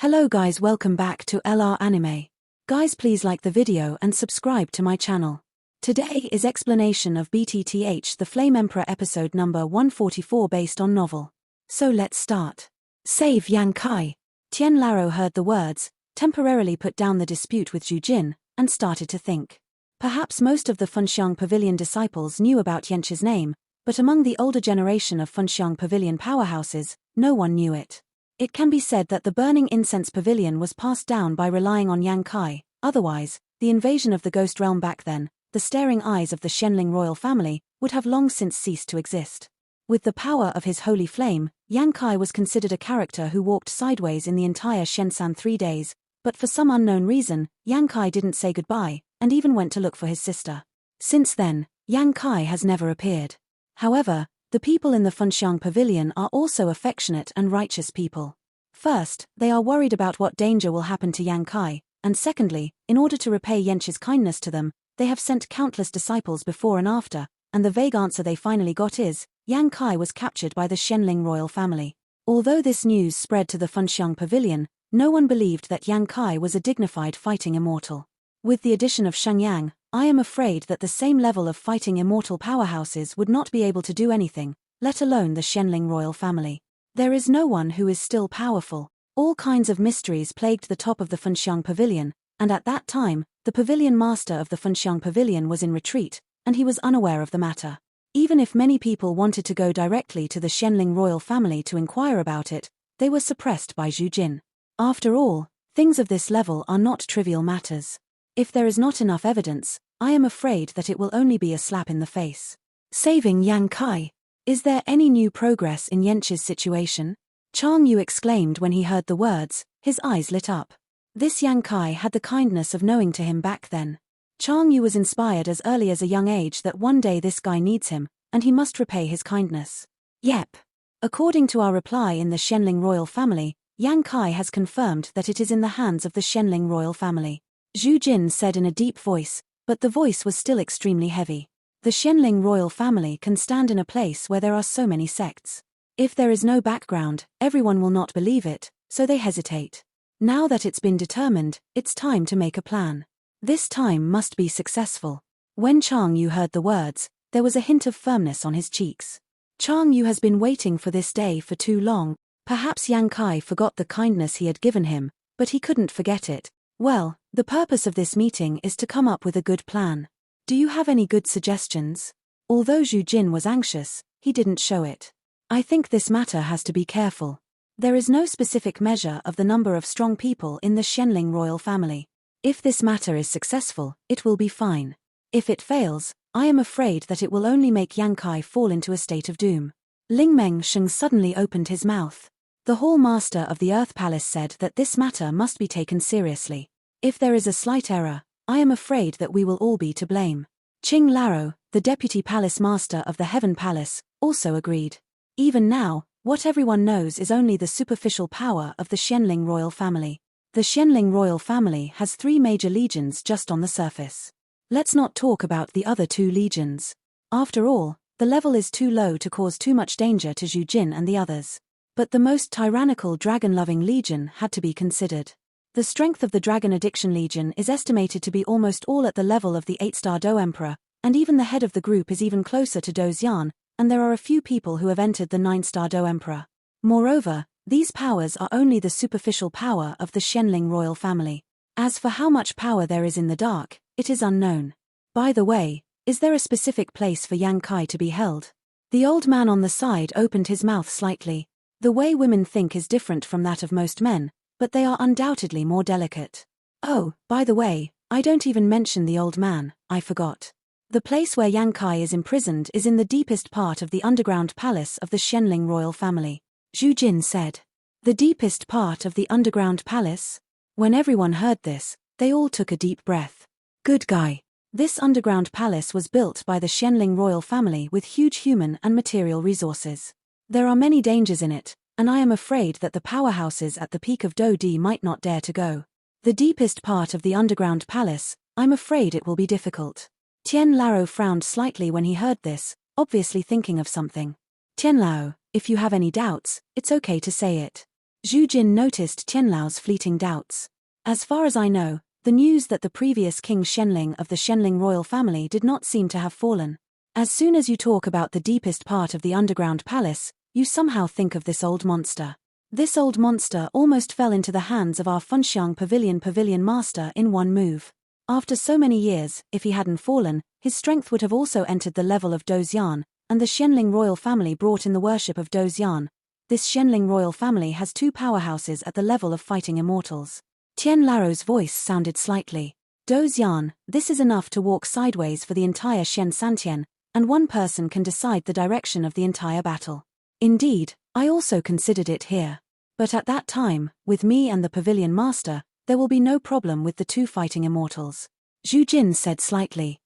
Hello guys, welcome back to LR Anime. Guys, please like the video and subscribe to my channel. Today is explanation of BTTH the Flame Emperor episode number 144 based on novel. So let's start. Save Yang Kai. Tian Laro heard the words, temporarily put down the dispute with Zhu Jin, and started to think. Perhaps most of the Funxiang Pavilion disciples knew about Yanqi's name, but among the older generation of Funxiang Pavilion powerhouses, no one knew it. It can be said that the Burning Incense Pavilion was passed down by relying on Yang Kai, otherwise, the invasion of the Ghost Realm back then, the staring eyes of the Shenling royal family, would have long since ceased to exist. With the power of his holy flame, Yang Kai was considered a character who walked sideways in the entire Shensan 3 days, but for some unknown reason, Yang Kai didn't say goodbye, and even went to look for his sister. Since then, Yang Kai has never appeared. However, the people in the Funxiang Pavilion are also affectionate and righteous people. First, they are worried about what danger will happen to Yang Kai, and secondly, in order to repay Yanqi's kindness to them, they have sent countless disciples before and after, and the vague answer they finally got is, Yang Kai was captured by the Shenling royal family. Although this news spread to the Funxiang Pavilion, no one believed that Yang Kai was a dignified fighting immortal. With the addition of Shengyang, I am afraid that the same level of fighting immortal powerhouses would not be able to do anything, let alone the Shenling royal family. There is no one who is still powerful. All kinds of mysteries plagued the top of the Funxiang Pavilion, and at that time, the pavilion master of the Funxiang Pavilion was in retreat, and he was unaware of the matter. Even if many people wanted to go directly to the Shenling royal family to inquire about it, they were suppressed by Zhu Jin. After all, things of this level are not trivial matters. If there is not enough evidence, I am afraid that it will only be a slap in the face. Saving Yang Kai. Is there any new progress in Yanqi's situation? Chang Yu exclaimed when he heard the words, his eyes lit up. This Yang Kai had the kindness of knowing to him back then. Chang Yu was inspired as early as a young age that one day this guy needs him, and he must repay his kindness. Yep. According to our reply in the Shenling royal family, Yang Kai has confirmed that it is in the hands of the Shenling royal family. Zhu Jin said in a deep voice, but the voice was still extremely heavy. The Shenling royal family can stand in a place where there are so many sects. If there is no background, everyone will not believe it, so they hesitate. Now that it's been determined, it's time to make a plan. This time must be successful. When Chang Yu heard the words, there was a hint of firmness on his cheeks. Chang Yu has been waiting for this day for too long. Perhaps Yang Kai forgot the kindness he had given him, but he couldn't forget it. Well, the purpose of this meeting is to come up with a good plan. Do you have any good suggestions? Although Zhu Jin was anxious, he didn't show it. I think this matter has to be careful. There is no specific measure of the number of strong people in the Shenling royal family. If this matter is successful, it will be fine. If it fails, I am afraid that it will only make Yang Kai fall into a state of doom. Ling Meng Sheng suddenly opened his mouth. The Hall Master of the Earth Palace said that this matter must be taken seriously. If there is a slight error, I am afraid that we will all be to blame. Qing Laro, the Deputy Palace Master of the Heaven Palace, also agreed. Even now, what everyone knows is only the superficial power of the Shenling royal family. The Shenling royal family has 3 major legions just on the surface. Let's not talk about the other 2 legions. After all, the level is too low to cause too much danger to Zhu Jin and the others. But the most tyrannical dragon-loving legion had to be considered. The strength of the Dragon Addiction Legion is estimated to be almost all at the level of the 8-star Do Emperor, and even the head of the group is even closer to Do Xian, and there are a few people who have entered the 9-star Do Emperor. Moreover, these powers are only the superficial power of the Shenling royal family. As for how much power there is in the dark, it is unknown. By the way, is there a specific place for Yang Kai to be held? The old man on the side opened his mouth slightly. The way women think is different from that of most men, but they are undoubtedly more delicate. Oh, by the way, I don't even mention the old man, I forgot. The place where Yang Kai is imprisoned is in the deepest part of the underground palace of the Shenling royal family. Zhu Jin said. The deepest part of the underground palace? When everyone heard this, they all took a deep breath. Good guy. This underground palace was built by the Shenling royal family with huge human and material resources. There are many dangers in it, and I am afraid that the powerhouses at the peak of Do Di might not dare to go. The deepest part of the underground palace, I'm afraid it will be difficult. Tian Lao frowned slightly when he heard this, obviously thinking of something. Tian Lao, if you have any doubts, it's okay to say it. Zhu Jin noticed Tianlao's fleeting doubts. As far as I know, the news that the previous King Shenling of the Shenling royal family did not seem to have fallen. As soon as you talk about the deepest part of the underground palace, you somehow think of this old monster. This old monster almost fell into the hands of our Funxiang pavilion master in one move. After so many years, if he hadn't fallen, his strength would have also entered the level of Dozian, and the Shenling royal family brought in the worship of Dozian. This Shenling royal family has two powerhouses at the level of fighting immortals. Tian Laro's voice sounded slightly. Dozian, this is enough to walk sideways for the entire Shen Santian, and one person can decide the direction of the entire battle. Indeed, I also considered it here. But at that time, with me and the pavilion master, there will be no problem with the two fighting immortals. Zhu Jin said slightly.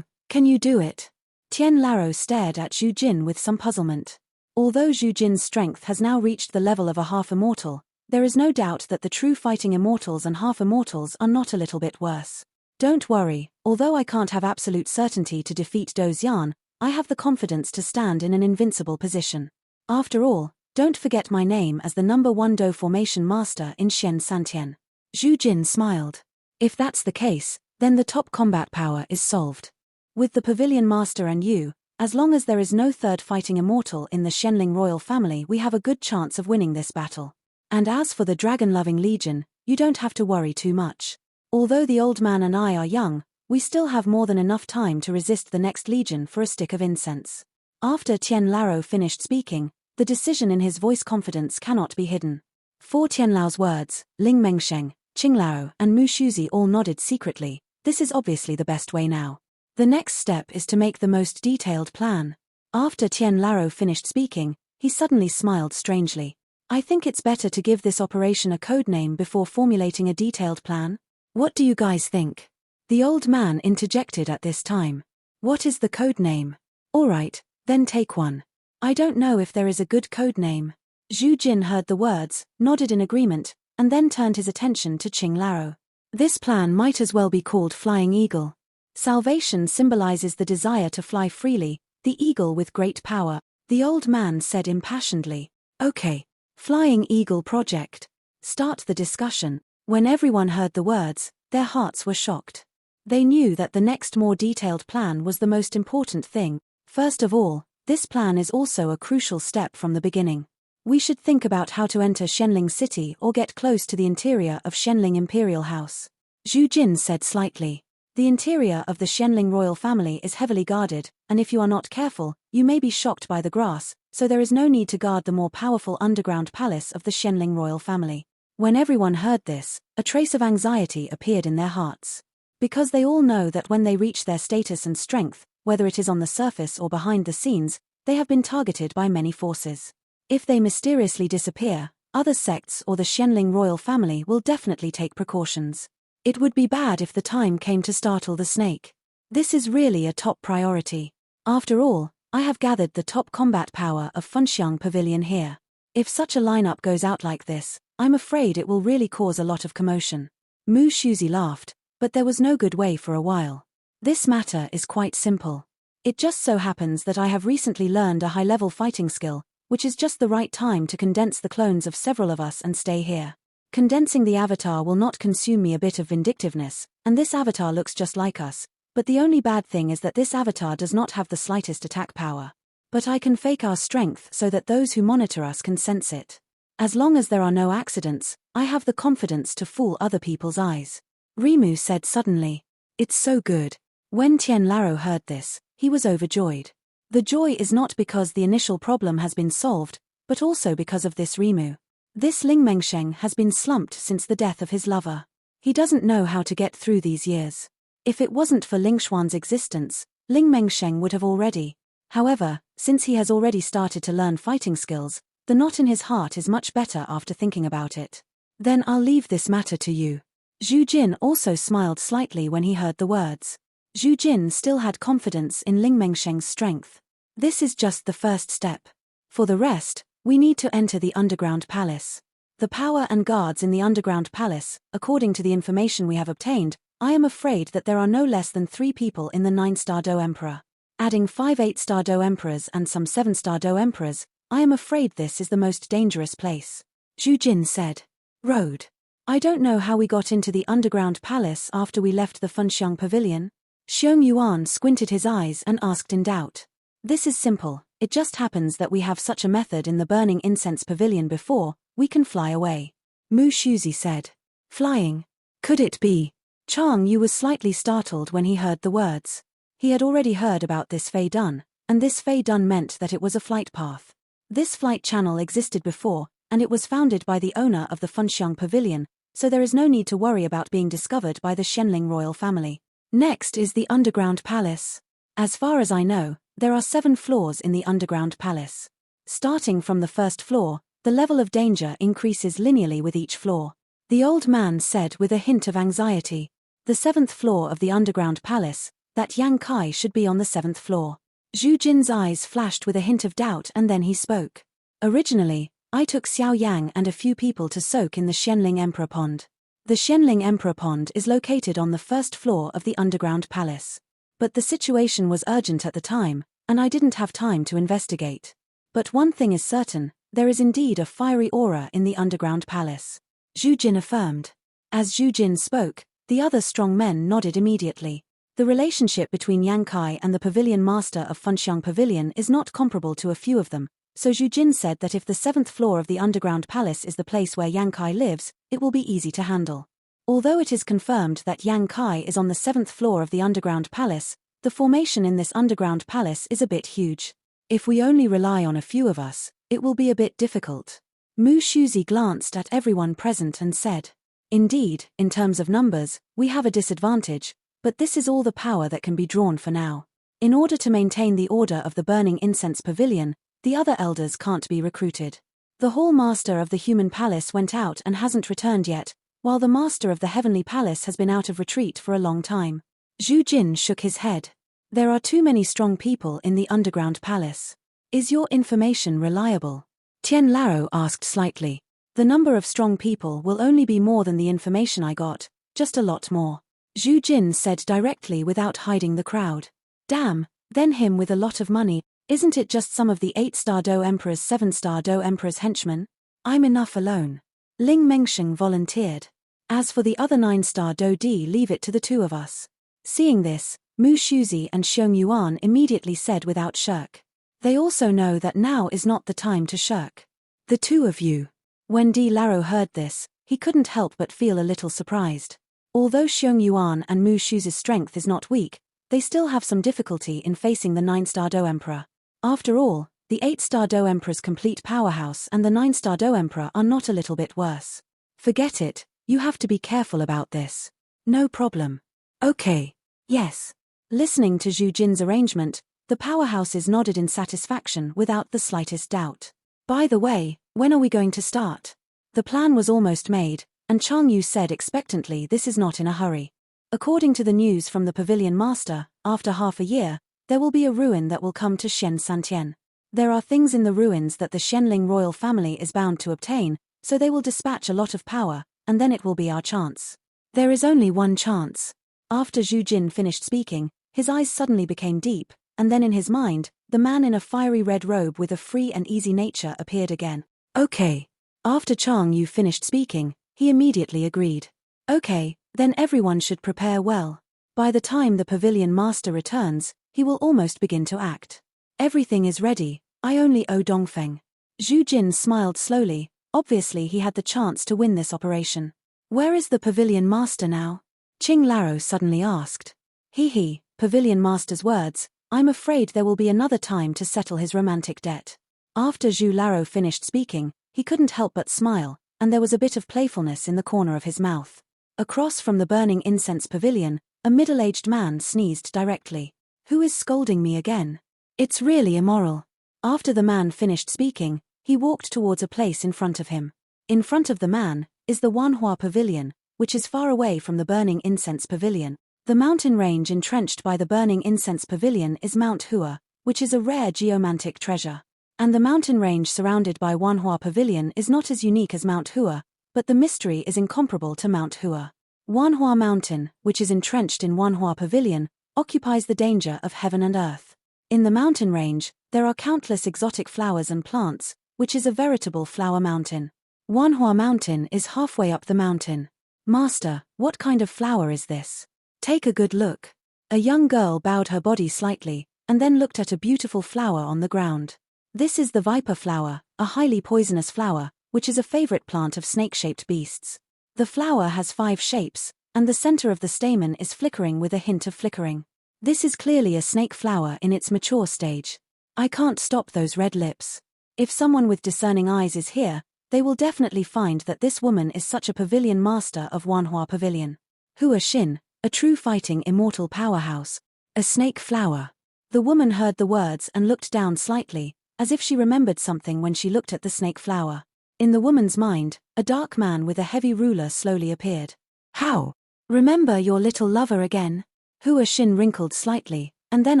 Can you do it? Tian Laro stared at Zhu Jin with some puzzlement. Although Zhu Jin's strength has now reached the level of a half-immortal, there is no doubt that the true fighting immortals and half-immortals are not a little bit worse. Don't worry, although I can't have absolute certainty to defeat Dozian, I have the confidence to stand in an invincible position. After all, don't forget my name as the #1 Do Formation Master in Shen Santian. Zhu Jin smiled. If that's the case, then the top combat power is solved. With the Pavilion Master and you, as long as there is no third fighting immortal in the Shenling royal family, we have a good chance of winning this battle. And as for the dragon-loving legion, you don't have to worry too much. Although the old man and I are young, we still have more than enough time to resist the next legion for a stick of incense. After Tian Laro finished speaking, the decision in his voice confidence cannot be hidden. For Tianlao's words, Ling Mengsheng, Qinglao, and Mu Shuzi all nodded secretly. This is obviously the best way now. The next step is to make the most detailed plan. After Tian Laro finished speaking, he suddenly smiled strangely. I think it's better to give this operation a code name before formulating a detailed plan. What do you guys think? The old man interjected at this time. What is the code name? Alright, then take one. I don't know if there is a good code name. Zhu Jin heard the words, nodded in agreement, and then turned his attention to Qing Laro. This plan might as well be called Flying Eagle. Salvation symbolizes the desire to fly freely, the eagle with great power, the old man said impassionedly. Okay. Flying Eagle Project. Start the discussion. When everyone heard the words, their hearts were shocked. They knew that the next more detailed plan was the most important thing. First of all, this plan is also a crucial step from the beginning. We should think about how to enter Shenling City or get close to the interior of Shenling Imperial House. Zhu Jin said slightly. The interior of the Shenling royal family is heavily guarded, and if you are not careful, you may be shocked by the grass, so there is no need to guard the more powerful underground palace of the Shenling royal family. When everyone heard this, a trace of anxiety appeared in their hearts. Because they all know that when they reach their status and strength, whether it is on the surface or behind the scenes, they have been targeted by many forces. If they mysteriously disappear, other sects or the Shenling royal family will definitely take precautions. It would be bad if the time came to startle the snake. This is really a top priority. After all, I have gathered the top combat power of Funxiang Pavilion here. If such a lineup goes out like this, I'm afraid it will really cause a lot of commotion. Mu Shuzi laughed, but there was no good way for a while. This matter is quite simple. It just so happens that I have recently learned a high-level fighting skill, which is just the right time to condense the clones of several of us and stay here. Condensing the avatar will not consume me a bit of vindictiveness, and this avatar looks just like us, but the only bad thing is that this avatar does not have the slightest attack power. But I can fake our strength so that those who monitor us can sense it. As long as there are no accidents, I have the confidence to fool other people's eyes. Rimu said suddenly. It's so good. When Tian Laro heard this, he was overjoyed. The joy is not because the initial problem has been solved, but also because of this Rimu. This Ling Mengsheng has been slumped since the death of his lover. He doesn't know how to get through these years. If it wasn't for Ling Xuan's existence, Ling Mengsheng would have already. However, since he has already started to learn fighting skills, the knot in his heart is much better after thinking about it. Then I'll leave this matter to you. Zhu Jin also smiled slightly when he heard the words. Zhu Jin still had confidence in Ling Mengsheng's strength. This is just the first step. For the rest, we need to enter the underground palace. The power and guards in the underground palace, according to the information we have obtained, I am afraid that there are no less than 3 people in the 9-star Do Emperor. Adding 5 8-star Do Emperors and some 7-star Do Emperors, I am afraid this is the most dangerous place. Zhu Jin said. Road. I don't know how we got into the underground palace after we left the Funxiang pavilion. Xiong Yuan squinted his eyes and asked in doubt. This is simple, it just happens that we have such a method in the burning incense pavilion before, we can fly away. Mu Shuzi said. Flying? Could it be? Chang Yu was slightly startled when he heard the words. He had already heard about this Fei Dun, and this Fei Dun meant that it was a flight path. This flight channel existed before, and it was founded by the owner of the Funxiang pavilion, so there is no need to worry about being discovered by the Shenling royal family. Next is the underground palace. As far as I know, there are 7 floors in the underground palace. Starting from the first floor, the level of danger increases linearly with each floor. The old man said with a hint of anxiety. The 7th floor of the underground palace, that Yang Kai should be on the 7th floor. Zhu Jin's eyes flashed with a hint of doubt and then he spoke. Originally, I took Xiao Yang and a few people to soak in the Shenling Emperor Pond. The Shenling Emperor Pond is located on the 1st floor of the underground palace. But the situation was urgent at the time, and I didn't have time to investigate. But one thing is certain, there is indeed a fiery aura in the underground palace. Zhu Jin affirmed. As Zhu Jin spoke, the other strong men nodded immediately. The relationship between Yang Kai and the pavilion master of Funxiang Pavilion is not comparable to a few of them, so Zhu Jin said that if the 7th floor of the underground palace is the place where Yang Kai lives, it will be easy to handle. Although it is confirmed that Yang Kai is on the 7th floor of the underground palace, the formation in this underground palace is a bit huge. If we only rely on a few of us, it will be a bit difficult. Mu Shuzi glanced at everyone present and said. Indeed, in terms of numbers, we have a disadvantage, but this is all the power that can be drawn for now. In order to maintain the order of the burning incense pavilion, the other elders can't be recruited. The hall master of the human palace went out and hasn't returned yet, while the master of the heavenly palace has been out of retreat for a long time. Zhu Jin shook his head. There are too many strong people in the underground palace. Is your information reliable? Tian Lao asked slightly. The number of strong people will only be more than the information I got, just a lot more. Zhu Jin said directly without hiding the crowd. Damn, then him with a lot of money, isn't it just some of the 8-star Do Emperor's 7-star Do Emperor's henchmen? I'm enough alone. Ling Mengsheng volunteered. As for the other 9-star Do Di, leave it to the 2 of us. Seeing this, Mu Shuzi and Xiong Yuan immediately said without shirk. They also know that now is not the time to shirk. The 2 of you. When Di Laro heard this, he couldn't help but feel a little surprised. Although Xiong Yuan and Mu Shuzi's strength is not weak, they still have some difficulty in facing the 9-star Do Emperor. After all, the 8-star Do Emperor's complete powerhouse and the 9-star Do Emperor are not a little bit worse. Forget it, you have to be careful about this. No problem. Okay. Yes. Listening to Zhu Jin's arrangement, the powerhouses nodded in satisfaction without the slightest doubt. By the way, when are we going to start? The plan was almost made, and Chang Yu said expectantly this is not in a hurry. According to the news from the pavilion master, after half a year, there will be a ruin that will come to Shen Santian. There are things in the ruins that the Shenling royal family is bound to obtain, so they will dispatch a lot of power, and then it will be our chance. There is only one chance. After Zhu Jin finished speaking, his eyes suddenly became deep, and then in his mind, the man in a fiery red robe with a free and easy nature appeared again. Okay. After Chang Yu finished speaking, he immediately agreed. Okay, then everyone should prepare well. By the time the pavilion master returns, he will almost begin to act. Everything is ready, I only owe Dongfeng. Zhu Jin smiled slowly, obviously he had the chance to win this operation. Where is the pavilion master now? Qing Laro suddenly asked. He, pavilion master's words, I'm afraid there will be another time to settle his romantic debt. After Zhu Laro finished speaking, he couldn't help but smile, and there was a bit of playfulness in the corner of his mouth. Across from the burning incense pavilion, a middle-aged man sneezed directly. Who is scolding me again? It's really immoral. After the man finished speaking, he walked towards a place in front of him. In front of the man is the Wanhua Pavilion, which is far away from the burning incense pavilion. The mountain range entrenched by the burning incense pavilion is Mount Hua, which is a rare geomantic treasure. And the mountain range surrounded by Wanhua Pavilion is not as unique as Mount Hua, but the mystery is incomparable to Mount Hua. Wanhua Mountain, which is entrenched in Wanhua Pavilion, occupies the danger of heaven and earth. In the mountain range, there are countless exotic flowers and plants, which is a veritable flower mountain. Wanhua Mountain is halfway up the mountain. Master, what kind of flower is this? Take a good look. A young girl bowed her body slightly, and then looked at a beautiful flower on the ground. This is the viper flower, a highly poisonous flower, which is a favorite plant of snake-shaped beasts. The flower has 5 shapes, and the center of the stamen is flickering with a hint of flickering. This is clearly a snake flower in its mature stage. I can't stop those red lips. If someone with discerning eyes is here, they will definitely find that this woman is such a pavilion master of Wanhua Pavilion. Hua Xin, a true fighting immortal powerhouse. A snake flower. The woman heard the words and looked down slightly, as if she remembered something when she looked at the snake flower. In the woman's mind, a dark man with a heavy ruler slowly appeared. How? Remember your little lover again? Hua Xin wrinkled slightly, and then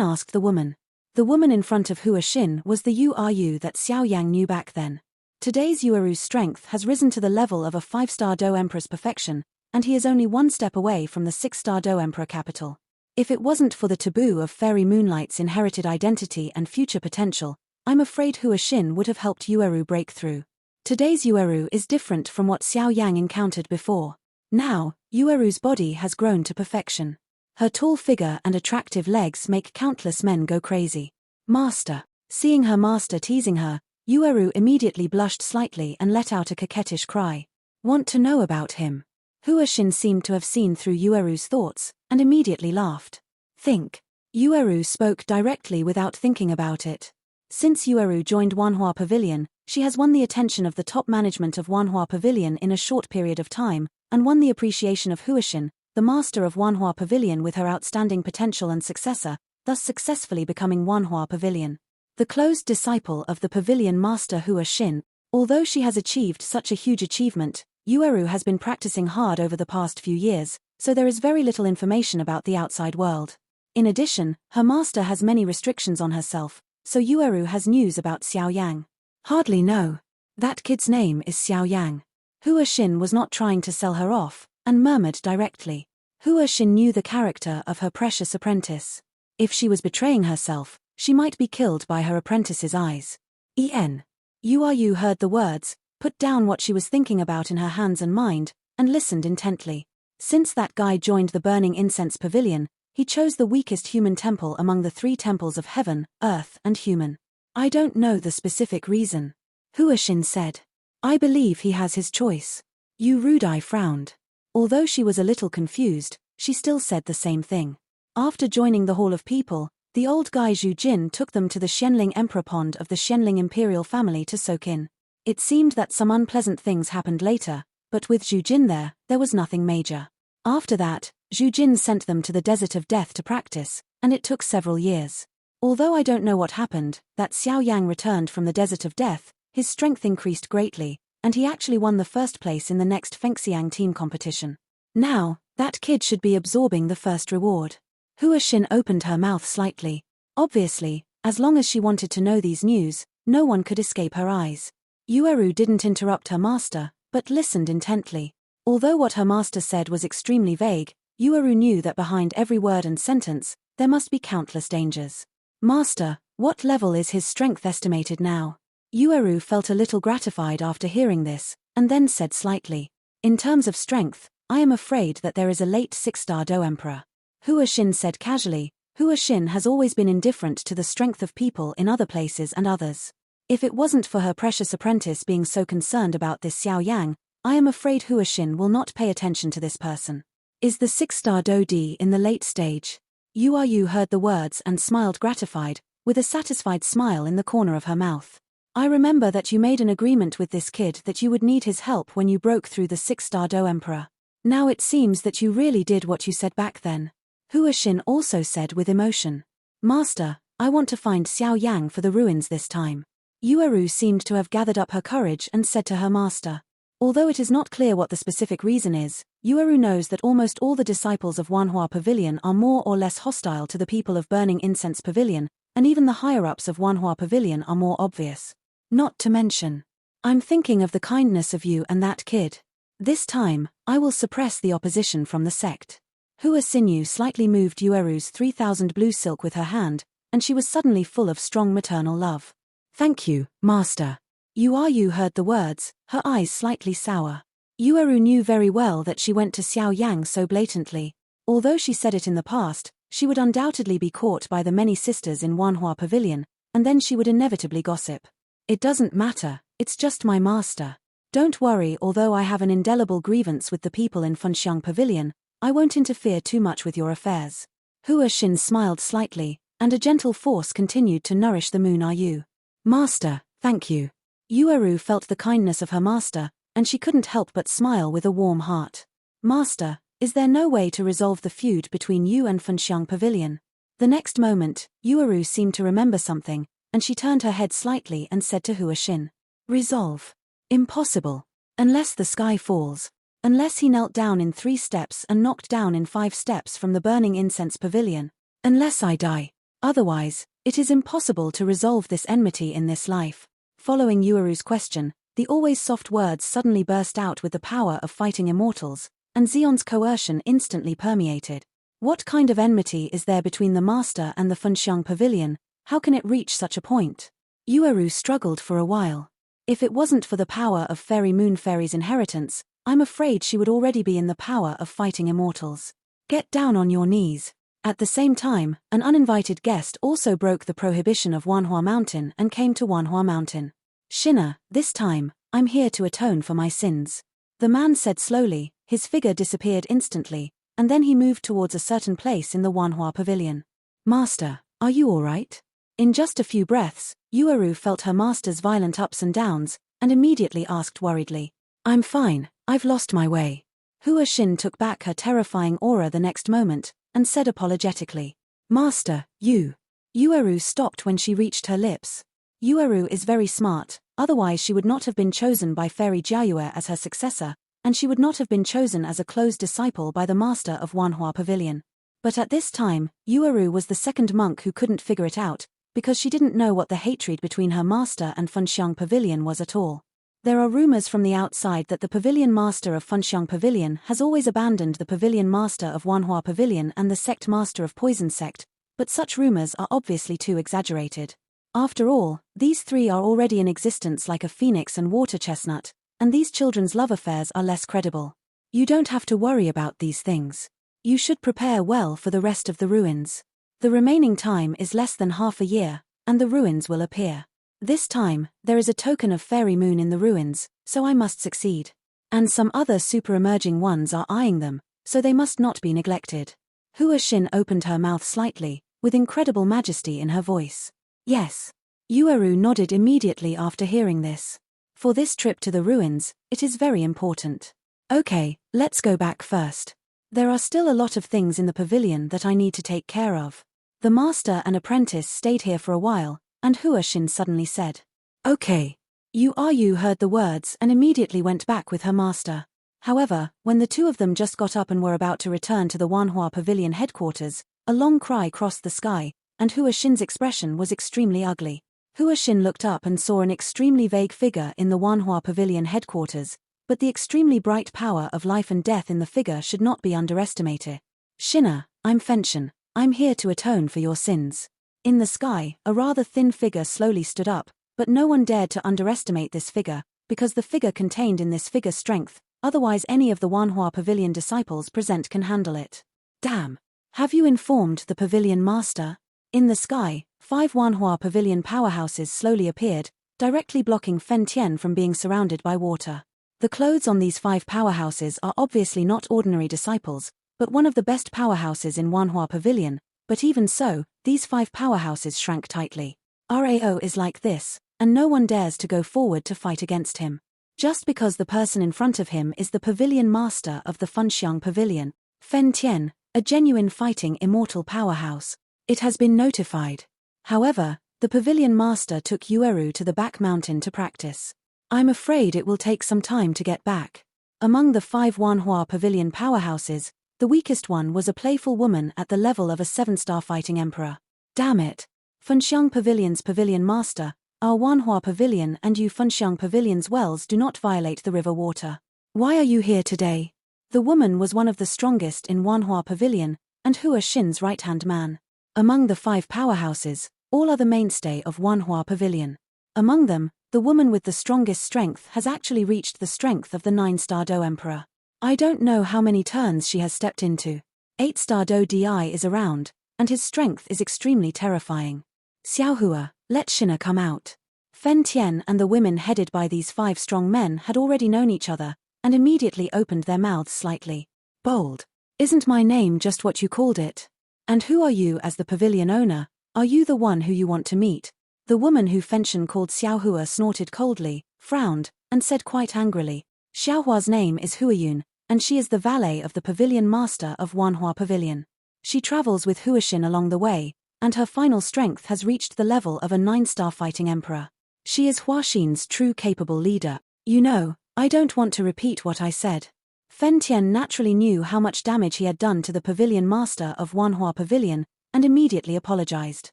asked the woman. The woman in front of Hua Xin was the Yu that Xiao Yang knew back then. Today's Yueru's strength has risen to the level of a 5-star Do Emperor's perfection, and he is only 1 step away from the 6-star Do Emperor capital. If it wasn't for the taboo of Fairy Moonlight's inherited identity and future potential, I'm afraid Hua Xin would have helped Yueru break through. Today's Yueru is different from what Xiao Yang encountered before. Now, Yueru's body has grown to perfection. Her tall figure and attractive legs make countless men go crazy. Master. Seeing her master teasing her, Yueru immediately blushed slightly and let out a coquettish cry. Want to know about him? Hua Xin seemed to have seen through Yueru's thoughts, and immediately laughed. Think. Yueru spoke directly without thinking about it. Since Yueru joined Wanhua Pavilion, she has won the attention of the top management of Wanhua Pavilion in a short period of time, and won the appreciation of Hua Xin, the master of Wanhua Pavilion, with her outstanding potential and successor, thus successfully becoming Wanhua Pavilion. The closed disciple of the pavilion master Hua Xin. Although she has achieved such a huge achievement, Yueru has been practicing hard over the past few years, so there is very little information about the outside world. In addition, her master has many restrictions on herself, so Yueru has news about Xiao Yang. Hardly know. That kid's name is Xiao Yang. Hua Xin was not trying to sell her off, and murmured directly. Hua Xin knew the character of her precious apprentice. If she was betraying herself, she might be killed by her apprentice's eyes. Yu heard the words, put down what she was thinking about in her hands and mind, and listened intently. Since that guy joined the Burning Incense Pavilion, he chose the weakest human temple among the 3 temples of heaven, earth, and human. I don't know the specific reason. Hua Xin said. I believe he has his choice. Yu Rudai frowned. Although she was a little confused, she still said the same thing. After joining the Hall of People, the old guy Zhu Jin took them to the Xianling Emperor Pond of the Xianling imperial family to soak in. It seemed that some unpleasant things happened later, but with Zhu Jin there was nothing major. After that, Zhu Jin sent them to the Desert of Death to practice, and it took several years. Although I don't know what happened, that Xiao Yang returned from the Desert of Death, his strength increased greatly, and he actually won the first place in the next Fengxiang team competition. Now, that kid should be absorbing the first reward. Hua Xin opened her mouth slightly. Obviously, as long as she wanted to know these news, no one could escape her eyes. Yueru didn't interrupt her master, but listened intently. Although what her master said was extremely vague, Yueru knew that behind every word and sentence, there must be countless dangers. Master, what level is his strength estimated now? Yueru felt a little gratified after hearing this, and then said slightly. In terms of strength, I am afraid that there is a late 6-star Do Emperor. Hua Xin said casually. Hua Xin has always been indifferent to the strength of people in other places and others. If it wasn't for her precious apprentice being so concerned about this Xiao Yang, I am afraid Hua Xin will not pay attention to this person. Is the 6-star Do Di in the late stage? Yu heard the words and smiled gratified, with a satisfied smile in the corner of her mouth. I remember that you made an agreement with this kid that you would need his help when you broke through the 6-star Do Emperor. Now it seems that you really did what you said back then. Hua Xin also said with emotion. Master, I want to find Xiao Yang for the ruins this time. Yueru seemed to have gathered up her courage and said to her master. Although it is not clear what the specific reason is, Yueru knows that almost all the disciples of Wanhua Pavilion are more or less hostile to the people of Burning Incense Pavilion, and even the higher-ups of Wanhua Pavilion are more obvious. Not to mention. I'm thinking of the kindness of you and that kid. This time, I will suppress the opposition from the sect. Hua Xin slightly moved Yueru's 3000 blue silk with her hand, and she was suddenly full of strong maternal love. Thank you, master. Yu heard the words, her eyes slightly sour. Yueru knew very well that she went to Xiao Yang so blatantly. Although she said it in the past, she would undoubtedly be caught by the many sisters in Wanhua Pavilion, and then she would inevitably gossip. It doesn't matter, it's just my master. Don't worry, although I have an indelible grievance with the people in Funxiang Pavilion, I won't interfere too much with your affairs. Hua Xin smiled slightly, and a gentle force continued to nourish the moon. Are you? Master, thank you. Yueru felt the kindness of her master, and she couldn't help but smile with a warm heart. Master, is there no way to resolve the feud between you and Funxiang Pavilion? The next moment, Yueru seemed to remember something, and she turned her head slightly and said to Hua Xin. Resolve? Impossible. Unless the sky falls. Unless he knelt down in 3 steps and knocked down in 5 steps from the burning incense pavilion. Unless I die. Otherwise, it is impossible to resolve this enmity in this life. Following Yueru's question, the always soft words suddenly burst out with the power of fighting immortals, and Xion's coercion instantly permeated. What kind of enmity is there between the master and the Funxiang Pavilion? How can it reach such a point? Yueru struggled for a while. If it wasn't for the power of Fairy Moon Fairy's inheritance, I'm afraid she would already be in the power of fighting immortals. Get down on your knees. At the same time, an uninvited guest also broke the prohibition of Wanhua Mountain and came to Wanhua Mountain. Shina, this time, I'm here to atone for my sins. The man said slowly, his figure disappeared instantly, and then he moved towards a certain place in the Wanhua Pavilion. Master, are you all right? In just a few breaths, Yueru felt her master's violent ups and downs, and immediately asked worriedly. I'm fine, I've lost my way. Hua Xin took back her terrifying aura the next moment, and said apologetically. Master, you. Yueru stopped when she reached her lips. Yueru is very smart, otherwise she would not have been chosen by Fairy Jiayue as her successor, and she would not have been chosen as a close disciple by the master of Wanhua Pavilion. But at this time, Yueru was the second monk who couldn't figure it out, because she didn't know what the hatred between her master and Funxiang Pavilion was at all. There are rumors from the outside that the pavilion master of Funxiang Pavilion has always abandoned the pavilion master of Wanhua Pavilion and the sect master of Poison Sect, but such rumors are obviously too exaggerated. After all, these 3 are already in existence like a phoenix and water chestnut, and these children's love affairs are less credible. You don't have to worry about these things. You should prepare well for the rest of the ruins. The remaining time is less than half a year, and the ruins will appear. This time, there is a token of Fairy Moon in the ruins, so I must succeed. And some other super-emerging ones are eyeing them, so they must not be neglected. Hua Xin opened her mouth slightly, with incredible majesty in her voice. Yes. Yueru nodded immediately after hearing this. For this trip to the ruins, it is very important. Okay, let's go back first. There are still a lot of things in the pavilion that I need to take care of. The master and apprentice stayed here for a while, and Hua Xin suddenly said. Okay. Yu heard the words and immediately went back with her master. However, when the 2 of them just got up and were about to return to the Wanhua Pavilion headquarters, a long cry crossed the sky, and Hua Xin's expression was extremely ugly. Hua Xin looked up and saw an extremely vague figure in the Wanhua Pavilion headquarters, but the extremely bright power of life and death in the figure should not be underestimated. Shina, I'm Fenxian. I'm here to atone for your sins. In the sky, a rather thin figure slowly stood up, but no one dared to underestimate this figure, because the figure contained in this figure strength, otherwise any of the Wanhua Pavilion disciples present can handle it. Damn. Have you informed the pavilion master? In the sky, 5 Wanhua Pavilion powerhouses slowly appeared, directly blocking Fen Tian from being surrounded by water. The clothes on these 5 powerhouses are obviously not ordinary disciples, but one of the best powerhouses in Wanhua Pavilion, but even so, these 5 powerhouses shrank tightly. Rao is like this, and no one dares to go forward to fight against him. Just because the person in front of him is the pavilion master of the Funxiang Pavilion, Fen Tian, a genuine fighting immortal powerhouse. It has been notified. However, the pavilion master took Yueru to the back mountain to practice. I'm afraid it will take some time to get back. Among the 5 Wanhua Pavilion powerhouses, the weakest one was a playful woman at the level of a 7-star fighting emperor. Damn it. Funxiang Pavilion's pavilion master, our Wanhua Pavilion and you Funxiang Pavilion's wells do not violate the river water. Why are you here today? The woman was one of the strongest in Wanhua Pavilion, and Hua Xin's right-hand man. Among the 5 powerhouses, all are the mainstay of Wanhua Pavilion. Among them, the woman with the strongest strength has actually reached the strength of the 9-star Do Emperor. I don't know how many turns she has stepped into. 8-star Do Di is around, and his strength is extremely terrifying. Xiaohua, let Shina come out. Fen Tian and the women headed by these 5 strong men had already known each other, and immediately opened their mouths slightly. Bold. Isn't my name just what you called it? And who are you as the pavilion owner? Are you the one who you want to meet? The woman who Fenshen called Xiaohua snorted coldly, frowned, and said quite angrily, Xiaohua's name is Huayun, and she is the valet of the pavilion master of Wanhua Pavilion. She travels with Huashin along the way, and her final strength has reached the level of a 9-star fighting emperor. She is Huashin's true capable leader. You know, I don't want to repeat what I said. Fen Tian naturally knew how much damage he had done to the pavilion master of Wanhua Pavilion, and immediately apologized.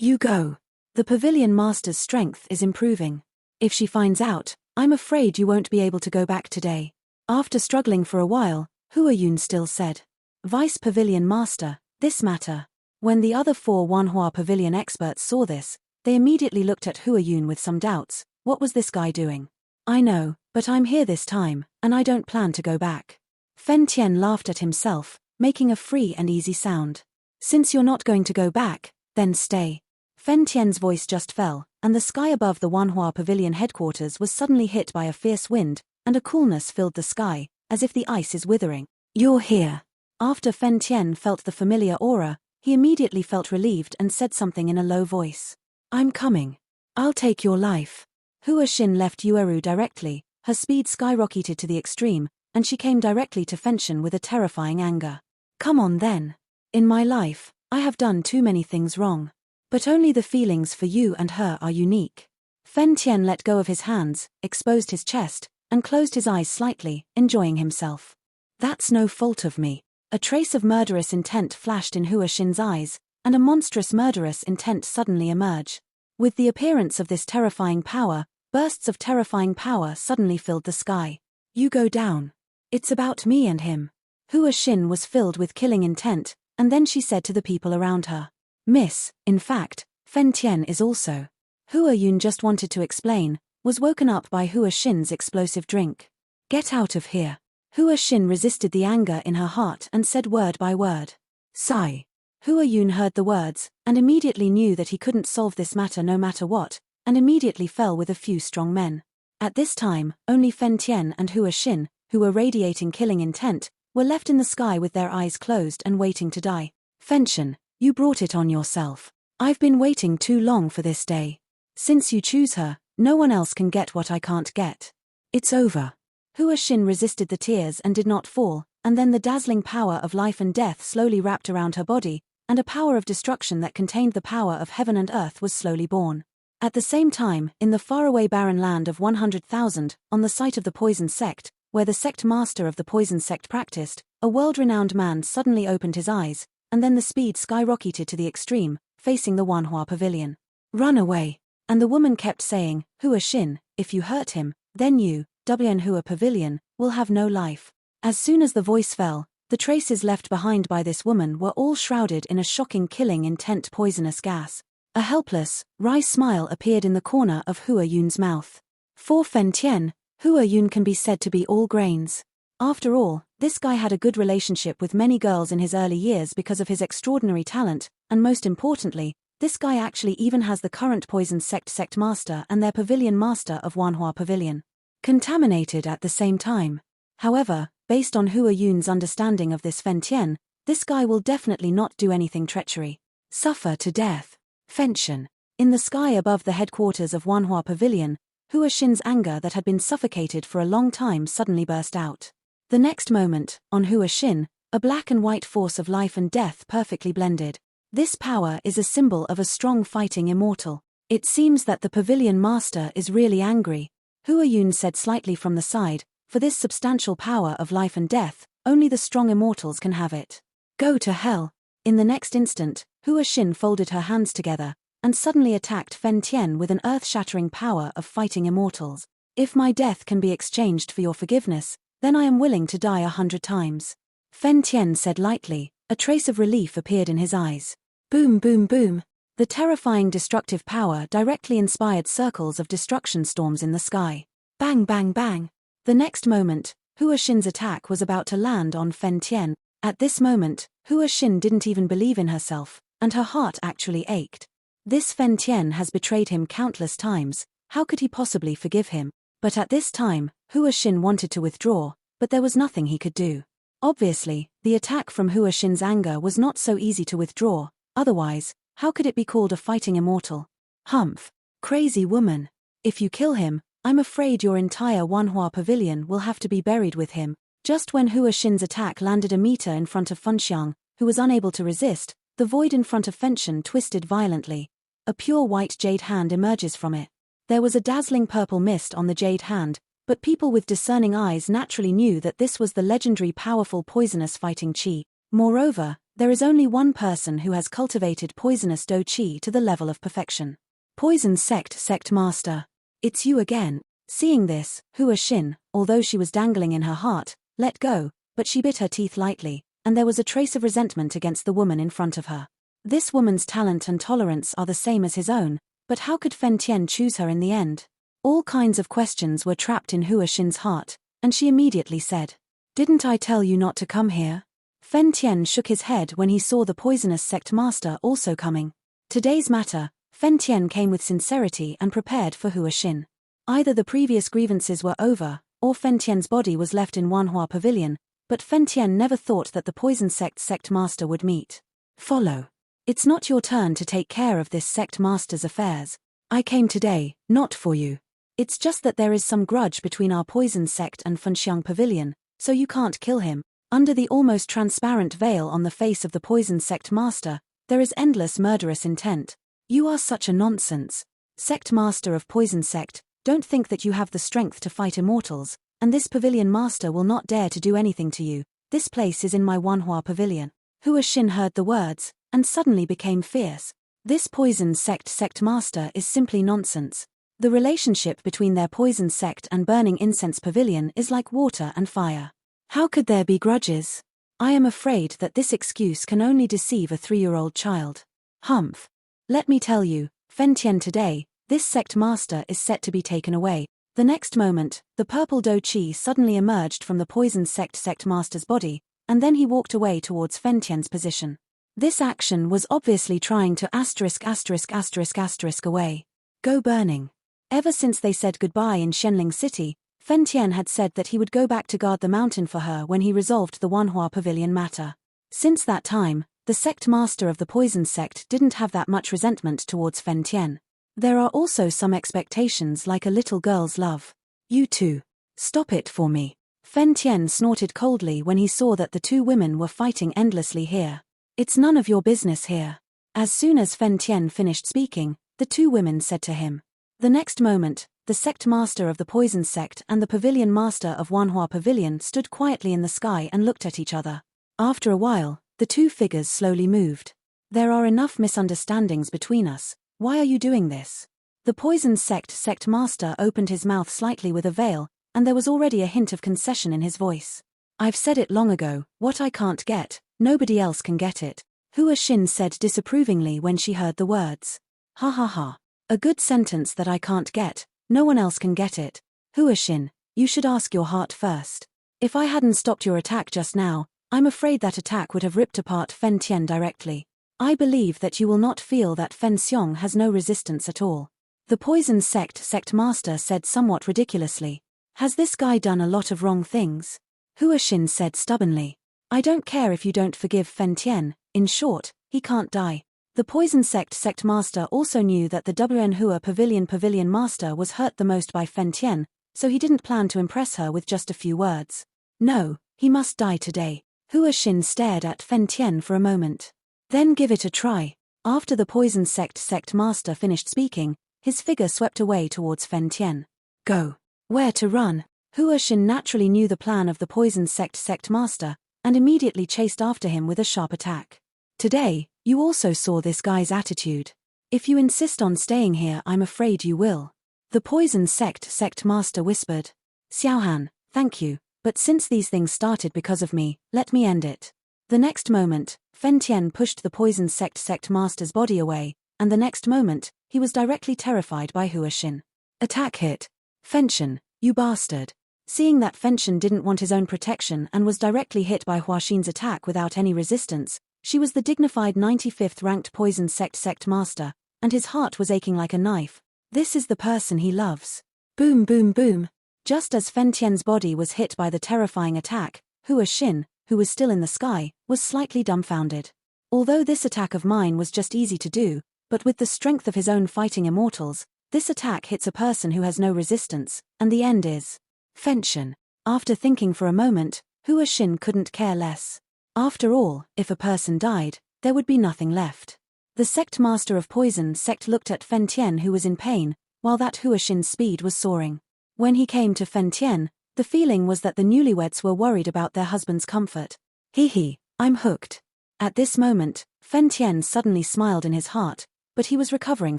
You go. The pavilion master's strength is improving. If she finds out, I'm afraid you won't be able to go back today. After struggling for a while, Huayun still said, Vice Pavilion Master, this matter. When the other 4 Wanhua Pavilion experts saw this, they immediately looked at Huayun with some doubts. What was this guy doing? I know, but I'm here this time, and I don't plan to go back. Fen Tian laughed at himself, making a free and easy sound. Since you're not going to go back, then stay. Fen Tian's voice just fell, and the sky above the Wanhua Pavilion headquarters was suddenly hit by a fierce wind, and a coolness filled the sky, as if the ice is withering. You're here. After Fen Tian felt the familiar aura, he immediately felt relieved and said something in a low voice. I'm coming. I'll take your life. Hua Xin left Yueru directly, her speed skyrocketed to the extreme, and she came directly to Fenshen with a terrifying anger. Come on then. In my life, I have done too many things wrong. But only the feelings for you and her are unique. Fen Tian let go of his hands, exposed his chest, and closed his eyes slightly, enjoying himself. That's no fault of me. A trace of murderous intent flashed in Hua Xin's eyes, and a monstrous murderous intent suddenly emerged. With the appearance of this terrifying power, bursts of terrifying power suddenly filled the sky. You go down. It's about me and him. Hua Xin was filled with killing intent, and then she said to the people around her, Miss, in fact, Fen Tian is also. Hua Yun just wanted to explain, was woken up by Hua Xin's explosive drink. Get out of here. Hua Xin resisted the anger in her heart and said word by word. Sigh. Hua Yun heard the words, and immediately knew that he couldn't solve this matter no matter what, and immediately fell with a few strong men. At this time, only Fen Tian and Hua Xin, who were radiating killing intent, were left in the sky with their eyes closed and waiting to die. Fenshen, you brought it on yourself. I've been waiting too long for this day. Since you choose her, no one else can get what I can't get. It's over. Hua Xin resisted the tears and did not fall, and then the dazzling power of life and death slowly wrapped around her body, and a power of destruction that contained the power of heaven and earth was slowly born. At the same time, in the faraway barren land of 100,000, on the site of the poison sect, where the sect master of the poison sect practiced, a world-renowned man suddenly opened his eyes, and then the speed skyrocketed to the extreme, facing the Wanhua Pavilion. Run away. And the woman kept saying, Hua Xin, if you hurt him, then you, Wanhua Pavilion, will have no life. As soon as the voice fell, the traces left behind by this woman were all shrouded in a shocking killing intent poisonous gas. A helpless, wry smile appeared in the corner of Hua Yun's mouth. For Fen Tian, Hua Yun can be said to be all grains. After all, this guy had a good relationship with many girls in his early years because of his extraordinary talent, and most importantly, this guy actually even has the current poison sect master and their pavilion master of Wanhua Pavilion. Contaminated at the same time. However, based on Hua Yun's understanding of this Fen Tian, this guy will definitely not do anything treachery. Suffer to death. Fenshen. In the sky above the headquarters of Wanhua Pavilion, Hua Xin's anger that had been suffocated for a long time suddenly burst out. The next moment, on Hua Xin, a black and white force of life and death perfectly blended. This power is a symbol of a strong fighting immortal. It seems that the pavilion master is really angry. Hua Yun said slightly from the side, for this substantial power of life and death, only the strong immortals can have it. Go to hell. In the next instant, Hua Xin folded her hands together, and suddenly attacked Fen Tian with an earth-shattering power of fighting immortals. If my death can be exchanged for your forgiveness, then I am willing to die 100 times. Fen Tian said lightly, a trace of relief appeared in his eyes. Boom boom boom. The terrifying destructive power directly inspired circles of destruction storms in the sky. Bang bang bang. The next moment, Hua Xin's attack was about to land on Fen Tian. At this moment, Hua Xin didn't even believe in herself, and her heart actually ached. This Fen Tian has betrayed him countless times, how could he possibly forgive him? But at this time, Hua Xin wanted to withdraw, but there was nothing he could do. Obviously, the attack from Hua Xin's anger was not so easy to withdraw, otherwise, how could it be called a fighting immortal? Humph. Crazy woman. If you kill him, I'm afraid your entire Wanhua pavilion will have to be buried with him. Just when Hua Xin's attack landed a meter in front of Fenxiang, who was unable to resist, the void in front of Fenxian twisted violently. A pure white jade hand emerges from it. There was a dazzling purple mist on the jade hand, but people with discerning eyes naturally knew that this was the legendary powerful poisonous fighting qi. Moreover, there is only one person who has cultivated poisonous do qi to the level of perfection. Poison Sect Master. It's you again. Seeing this, Hua Xin, although she was dangling in her heart, let go, but she bit her teeth lightly, and there was a trace of resentment against the woman in front of her. This woman's talent and tolerance are the same as his own, but how could Fen Tian choose her in the end? All kinds of questions were trapped in Hua Xin's heart, and she immediately said, "Didn't I tell you not to come here?" Fen Tian shook his head when he saw the poisonous sect master also coming. Today's matter, Fen Tian came with sincerity and prepared for Hua Xin. Either the previous grievances were over, or Fen Tian's body was left in Wanhua Pavilion, but Fen Tian never thought that the poison sect master would meet. Follow. It's not your turn to take care of this sect master's affairs. I came today, not for you. It's just that there is some grudge between our poison sect and Fenxiang Pavilion, so you can't kill him. Under the almost transparent veil on the face of the poison sect master, there is endless murderous intent. You are such a nonsense. Sect master of poison sect, don't think that you have the strength to fight immortals, and this pavilion master will not dare to do anything to you. This place is in my Wanhua pavilion. Hua Xin heard the words, and suddenly became fierce. This poison sect master is simply nonsense. The relationship between their poison sect and burning incense pavilion is like water and fire. How could there be grudges? I am afraid that this excuse can only deceive a 3-year-old child. Humph. Let me tell you, Fen Tian today, this sect master is set to be taken away. The next moment, the purple do qi suddenly emerged from the poison sect master's body, and then he walked away towards Fen Tian's position. This action was obviously trying to **** away. Go burning. Ever since they said goodbye in Shenling City, Fen Tian had said that he would go back to guard the mountain for her when he resolved the Wanhua Pavilion matter. Since that time, the sect master of the poison sect didn't have that much resentment towards Fen Tian. There are also some expectations like a little girl's love. You two. Stop it for me. Fen Tian snorted coldly when he saw that the two women were fighting endlessly here. It's none of your business here. As soon as Fen Tian finished speaking, the two women said to him. The next moment, the sect master of the poison sect and the pavilion master of Wanhua Pavilion stood quietly in the sky and looked at each other. After a while, the two figures slowly moved. There are enough misunderstandings between us. Why are you doing this? The poison sect master opened his mouth slightly with a veil, and there was already a hint of concession in his voice. I've said it long ago, what I can't get, nobody else can get it. Hua Xin said disapprovingly when she heard the words. Ha ha ha. A good sentence that I can't get, no one else can get it. Hua Xin, you should ask your heart first. If I hadn't stopped your attack just now, I'm afraid that attack would have ripped apart Fen Tian directly. I believe that you will not feel that Fen Xiong has no resistance at all. The poison sect master said somewhat ridiculously. Has this guy done a lot of wrong things? Hua Xin said stubbornly. I don't care if you don't forgive Fen Tian, in short, he can't die. The poison sect master also knew that the Wanhua pavilion master was hurt the most by Fen Tian, so he didn't plan to impress her with just a few words. No, he must die today. Hua Xin stared at Fen Tian for a moment. Then give it a try. After the poison sect master finished speaking, his figure swept away towards Fen Tian. Go. Where to run? Hua Xin naturally knew the plan of the poison sect master, and immediately chased after him with a sharp attack. Today, you also saw this guy's attitude. If you insist on staying here, I'm afraid you will. The poison sect master whispered. Xiaohan, thank you, but since these things started because of me, let me end it. The next moment, Fen Tian pushed the poison sect master's body away, and the next moment, he was directly terrified by Hua Xin. Attack hit. Fenchen, you bastard. Seeing that Fenchen didn't want his own protection and was directly hit by Hua Xin's attack without any resistance, she was the dignified 95th ranked poison sect master, and his heart was aching like a knife. This is the person he loves. Boom boom boom. Just as Fen Tian's body was hit by the terrifying attack, Hua Xin, who was still in the sky, was slightly dumbfounded. Although this attack of mine was just easy to do, but with the strength of his own fighting immortals, this attack hits a person who has no resistance, and the end is Fenchen. After thinking for a moment, Hua Xin couldn't care less. After all, if a person died, there would be nothing left. The sect master of poison sect looked at Fen Tian, who was in pain, while that Hua Xin's speed was soaring. When he came to Fen Tian, the feeling was that the newlyweds were worried about their husband's comfort. Hee, I'm hooked. At this moment, Fen Tian suddenly smiled in his heart, but he was recovering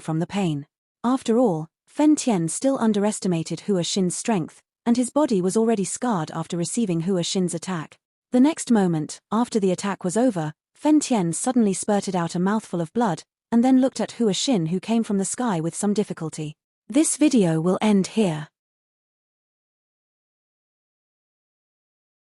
from the pain. After all, Fen Tian still underestimated Hua Xin's strength, and his body was already scarred after receiving Hua Xin's attack. The next moment, after the attack was over, Fen Tian suddenly spurted out a mouthful of blood, and then looked at Hua Xin, who came from the sky with some difficulty. This video will end here.